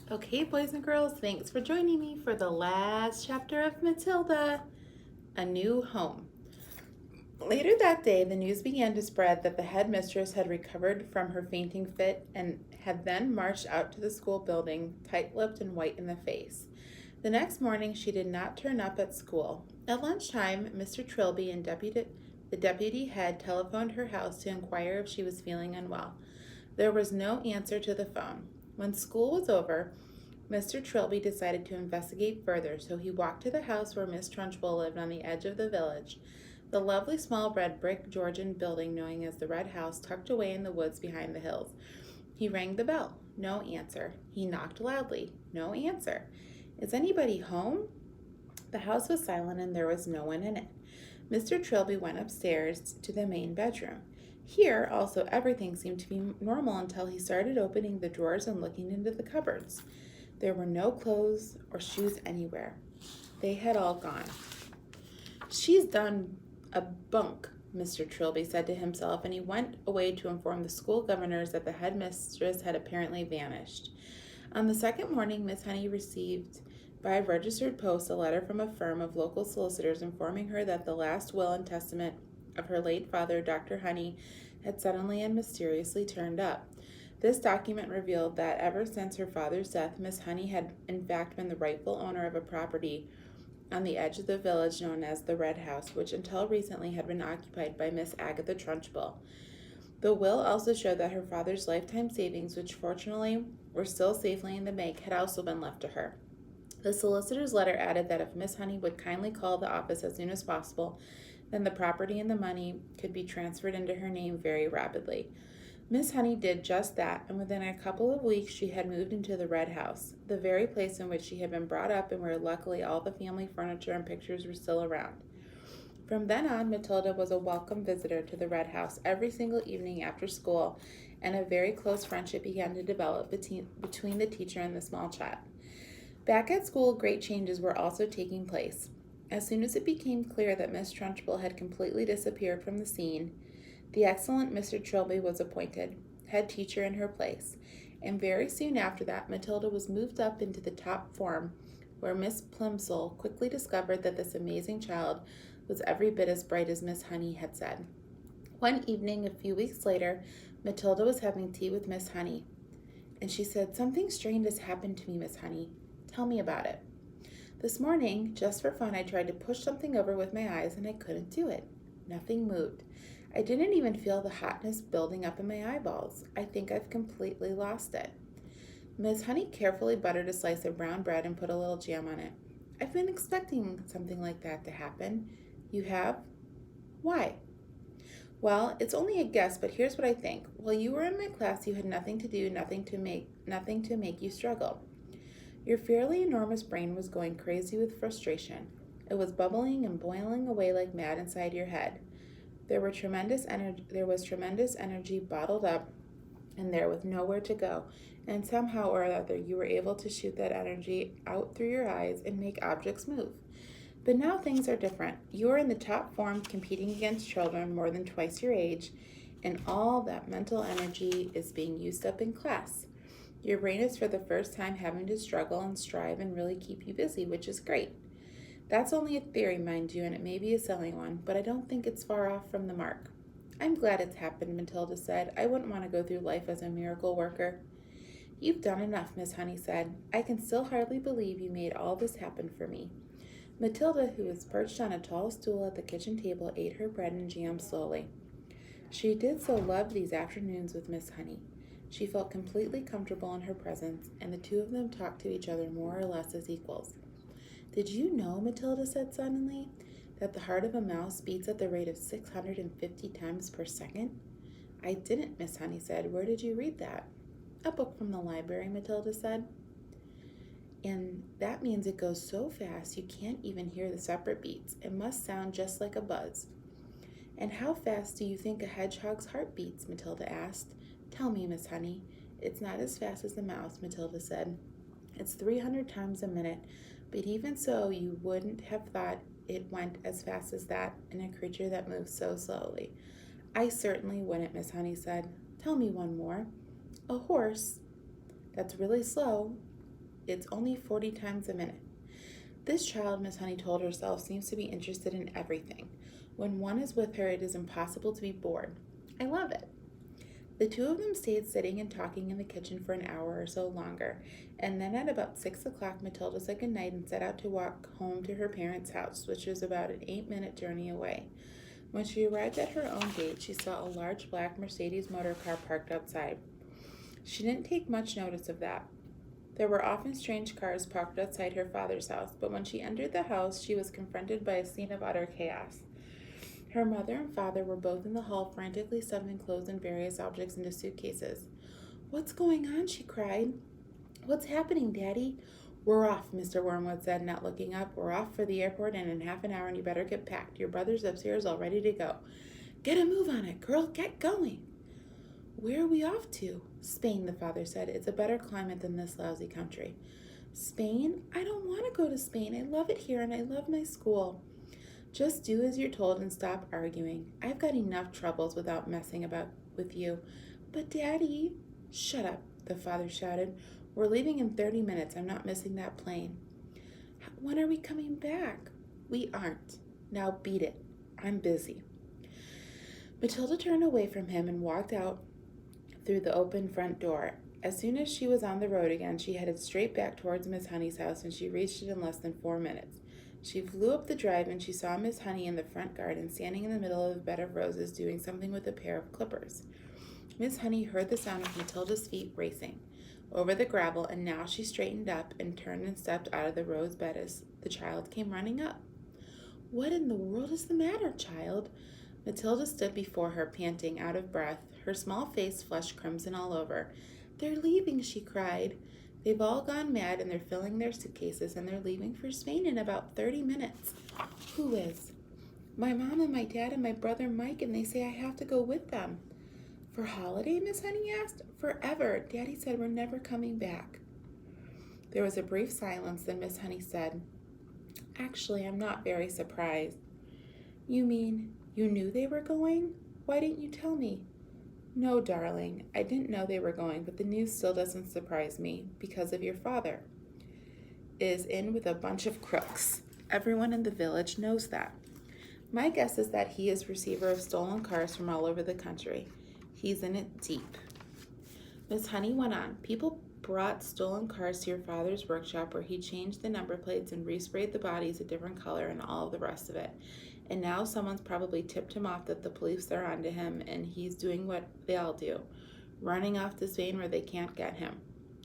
Okay, boys and girls, thanks for joining me for the last chapter of Matilda, A New Home. Later that day, the news began to spread that the headmistress had recovered from her fainting fit and had then marched out to the school building, tight-lipped and white in the face. The next morning, she did not turn up at school. At lunchtime, Mr. Trilby and the deputy head telephoned her house to inquire if she was feeling unwell. There was no answer to the phone. When school was over, Mr. Trilby decided to investigate further, so he walked to the house where Miss Trunchbull lived on the edge of the village. The lovely small red brick Georgian building known as the Red House tucked away in the woods behind the hills. He rang the bell. No answer. He knocked loudly. No answer. Is anybody home? The house was silent and there was no one in it. Mr. Trilby went upstairs to the main bedroom. Here, also, everything seemed to be normal until he started opening the drawers and looking into the cupboards. There were no clothes or shoes anywhere. They had all gone. She's done a bunk, Mr. Trilby said to himself, and he went away to inform the school governors that the headmistress had apparently vanished. On the second morning, Miss Honey received by registered post a letter from a firm of local solicitors informing her that the last will and testament of her late father, Dr. Honey, had suddenly and mysteriously turned up. This document revealed that ever since her father's death, Miss Honey had in fact been the rightful owner of a property on the edge of the village known as the Red House, which until recently had been occupied by Miss Agatha Trunchbull. The will also showed that her father's lifetime savings, which fortunately were still safely in the bank, had also been left to her. The solicitor's letter added that if Miss Honey would kindly call the office as soon as possible, then the property and the money could be transferred into her name very rapidly. Miss Honey did just that, and within a couple of weeks she had moved into the Red House, the very place in which she had been brought up and where luckily all the family furniture and pictures were still around. From then on, Matilda was a welcome visitor to the Red House every single evening after school, and a very close friendship began to develop between the teacher and the small child. Back at school, great changes were also taking place. As soon as it became clear that Miss Trunchbull had completely disappeared from the scene, the excellent Mr. Trilby was appointed head teacher in her place, and very soon after that Matilda was moved up into the top form, where Miss Plimsoll quickly discovered that this amazing child was every bit as bright as Miss Honey had said. One evening, a few weeks later, Matilda was having tea with Miss Honey, and she said, "Something strange has happened to me, Miss Honey. Tell me about it." "This morning, just for fun, I tried to push something over with my eyes, and I couldn't do it. Nothing moved. I didn't even feel the hotness building up in my eyeballs. I think I've completely lost it." Miss Honey carefully buttered a slice of brown bread and put a little jam on it. "I've been expecting something like that to happen." "You have? Why?" "Well, it's only a guess, but here's what I think. While you were in my class, you had nothing to do, nothing to make you struggle. Your fairly enormous brain was going crazy with frustration. It was bubbling and boiling away like mad inside your head. There was tremendous energy bottled up in there with nowhere to go, and somehow or other you were able to shoot that energy out through your eyes and make objects move. But now things are different. You are in the top form competing against children more than twice your age, and all that mental energy is being used up in class. Your brain is for the first time having to struggle and strive and really keep you busy, which is great. That's only a theory, mind you, and it may be a silly one, but I don't think it's far off from the mark." "I'm glad it's happened," Matilda said. "I wouldn't want to go through life as a miracle worker." "You've done enough," Miss Honey said. "I can still hardly believe you made all this happen for me." Matilda, who was perched on a tall stool at the kitchen table, ate her bread and jam slowly. She did so love these afternoons with Miss Honey. She felt completely comfortable in her presence, and the two of them talked to each other more or less as equals. "Did you know," Matilda said suddenly, "that the heart of a mouse beats at the rate of 650 times per second?" "I didn't," Miss Honey said. "Where did you read that?" "A book from the library," Matilda said. "And that means it goes so fast you can't even hear the separate beats. It must sound just like a buzz." "And how fast do you think a hedgehog's heart beats?" Matilda asked. "Tell me, Miss Honey." "It's not as fast as the mouse," Matilda said. "It's 300 times a minute, but even so you wouldn't have thought it went as fast as that in a creature that moves so slowly." "I certainly wouldn't," Miss Honey said. "Tell me one more." "A horse that's really slow It's only 40 times a minute. This child, Miss Honey told herself, seems to be interested in everything. When one is with her, it is impossible to be bored. I love it. The two of them stayed sitting and talking in the kitchen for an hour or so longer, and then at about 6 o'clock, Matilda said good night and set out to walk home to her parents' house, which was about an 8-minute journey away. When she arrived at her own gate, she saw a large black Mercedes motor car parked outside. She didn't take much notice of that. There were often strange cars parked outside her father's house, but when she entered the house, she was confronted by a scene of utter chaos. Her mother and father were both in the hall, frantically stuffing clothes and various objects into suitcases. "What's going on?" she cried. "What's happening, Daddy?" "We're off," Mr. Wormwood said, not looking up. "We're off for the airport in half an hour, and you better get packed. Your brother's upstairs all ready to go." "Get a move on it, girl. Get going." "Where are we off to?" "Spain," the father said. "It's a better climate than this lousy country." "Spain? I don't want to go to Spain. I love it here, and I love my school." "Just do as you're told and stop arguing. I've got enough troubles without messing about with you." "But, Daddy—" "Shut up," the father shouted. "We're leaving in 30 minutes. I'm not missing that plane." "When are we coming back?" "We aren't. Now beat it. I'm busy." Matilda turned away from him and walked out through the open front door. As soon as she was on the road again, she headed straight back towards Miss Honey's house, and she reached it in less than 4 minutes. She flew up the drive, and she saw Miss Honey in the front garden, standing in the middle of a bed of roses, doing something with a pair of clippers. Miss Honey heard the sound of Matilda's feet racing over the gravel, and now she straightened up and turned and stepped out of the rose bed as the child came running up. "What in the world is the matter, child?" Matilda stood before her, panting, out of breath, her small face flushed crimson all over. "They're leaving," she cried. "They've all gone mad, and they're filling their suitcases, and they're leaving for Spain in about 30 minutes. "Who is?" "My mom and my dad and my brother Mike, and they say I have to go with them." "For holiday?" Miss Honey asked. "Forever. Daddy said we're never coming back." There was a brief silence, then Miss Honey said, "Actually, I'm not very surprised." "You mean you knew they were going? Why didn't you tell me?" "No, darling, I didn't know they were going, but the news still doesn't surprise me, because of your father is in with a bunch of crooks. Everyone in the village knows that. My guess is that he is receiver of stolen cars from all over the country. He's in it deep." Miss Honey went on. "People brought stolen cars to your father's workshop, where he changed the number plates and resprayed the bodies a different color and all of the rest of it. And now someone's probably tipped him off that the police are onto him, and he's doing what they all do, running off to Spain where they can't get him.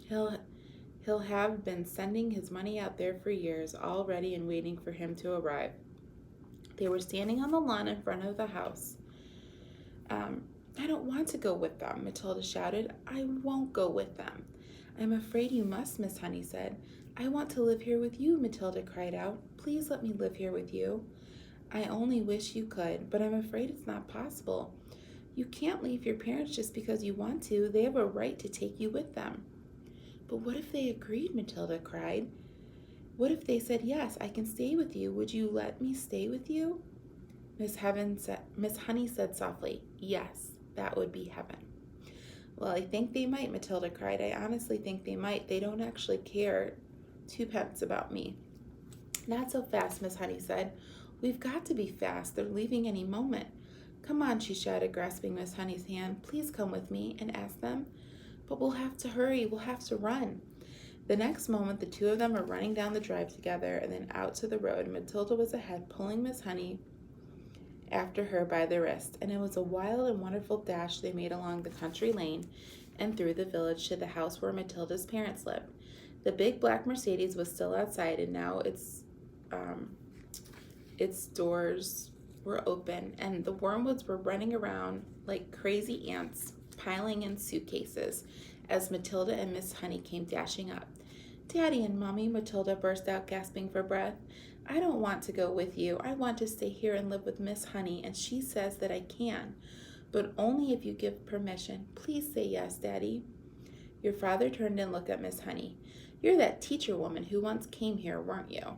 He'll have been sending his money out there for years, all ready and waiting for him to arrive." They were standing on the lawn in front of the house. "I don't want to go with them," Matilda shouted. "I won't go with them." "I'm afraid you must," Miss Honey said. "I want to live here with you," Matilda cried out. "Please let me live here with you." "I only wish you could, but I'm afraid it's not possible. You can't leave your parents just because you want to. They have a right to take you with them." "But what if they agreed?" Matilda cried. "What if they said, 'Yes, I can stay with you. Would you let me stay with you?'" Miss Honey said softly, "Yes, that would be heaven." "Well, I think they might," Matilda cried. "I honestly think they might. They don't actually care 2 pence about me." "Not so fast," Miss Honey said. "We've got to be fast. They're leaving any moment." "Come on," she shouted, grasping Miss Honey's hand. "Please come with me and ask them." "But we'll have to hurry. We'll have to run." The next moment, the two of them were running down the drive together and then out to the road. Matilda was ahead, pulling Miss Honey after her by the wrist, and it was a wild and wonderful dash they made along the country lane and through the village to the house where Matilda's parents lived. The big black Mercedes was still outside, and now its doors were open, and the Wormwoods were running around like crazy ants, piling in suitcases as Matilda and Miss Honey came dashing up. "Daddy and Mommy," Matilda burst out, gasping for breath. "I don't want to go with you. I want to stay here and live with Miss Honey, and she says that I can. But only if you give permission. Please say yes, Daddy." Your father turned and looked at Miss Honey. "You're that teacher woman who once came here, weren't you?"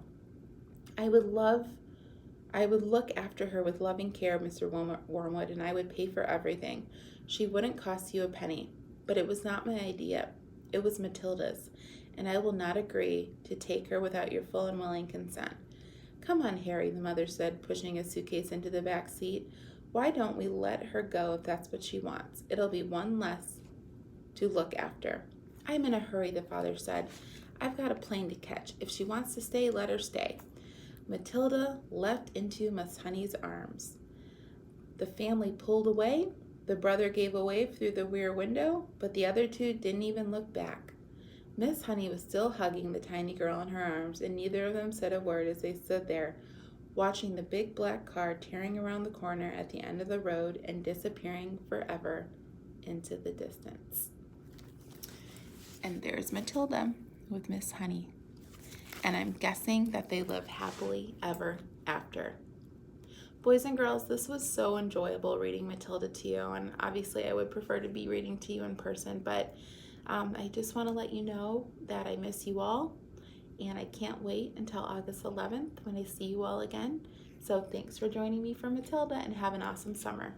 I would look after her with loving care, Mr. Wormwood, and I would pay for everything. She wouldn't cost you a penny. But it was not my idea. It was Matilda's, and I will not agree to take her without your full and willing consent. Come on, Harry, the mother said, pushing a suitcase into the back seat. Why don't we let her go if that's what she wants? It'll be one less to look after. I'm in a hurry, the father said. I've got a plane to catch. If she wants to stay, let her stay. Matilda leapt into Miss Honey's arms. The family pulled away. The brother gave a wave through the rear window, but the other two didn't even look back. Miss Honey was still hugging the tiny girl in her arms, and neither of them said a word as they stood there, watching the big black car tearing around the corner at the end of the road and disappearing forever into the distance. And there's Matilda with Miss Honey. And I'm guessing that they live happily ever after. Boys and girls, this was so enjoyable reading Matilda to you, and obviously I would prefer to be reading to you in person, but I just want to let you know that I miss you all, and I can't wait until August 11th when I see you all again. So thanks for joining me for Matilda, and have an awesome summer.